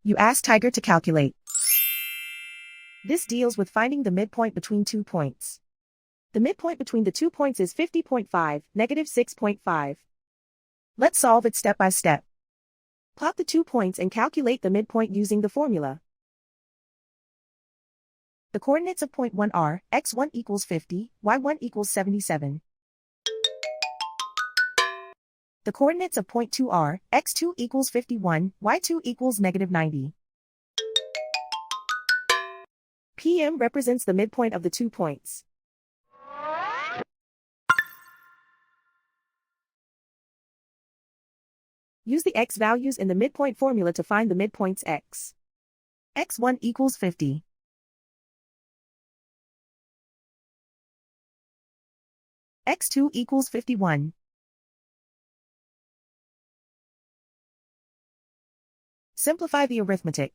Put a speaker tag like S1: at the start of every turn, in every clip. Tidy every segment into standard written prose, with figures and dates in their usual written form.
S1: You ask Tiger to calculate. This deals with finding the midpoint between 2 points. The midpoint between the 2 points is 50.5, -6.5. Let's solve it step by step. Plot the 2 points and calculate the midpoint using the formula. The coordinates of point 1 are, x1 equals 50, y1 equals 77. The coordinates of point 2 are, x2 equals 51, y2 equals -90. PM represents the midpoint of the 2 points. Use the x values in the midpoint formula to find the midpoints x. x1 equals 50. x2 equals 51. Simplify the arithmetic.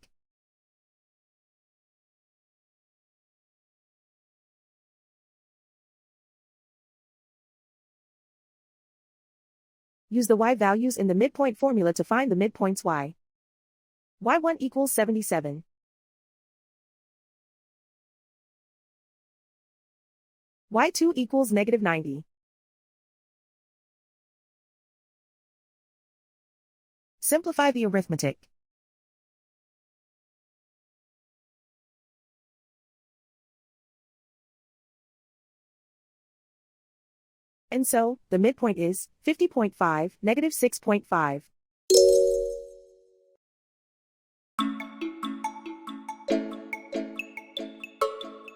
S1: Use the y values in the midpoint formula to find the midpoints y. y1 equals 77. y2 equals -90. Simplify the arithmetic. And so, the midpoint is 50.5, -6.5.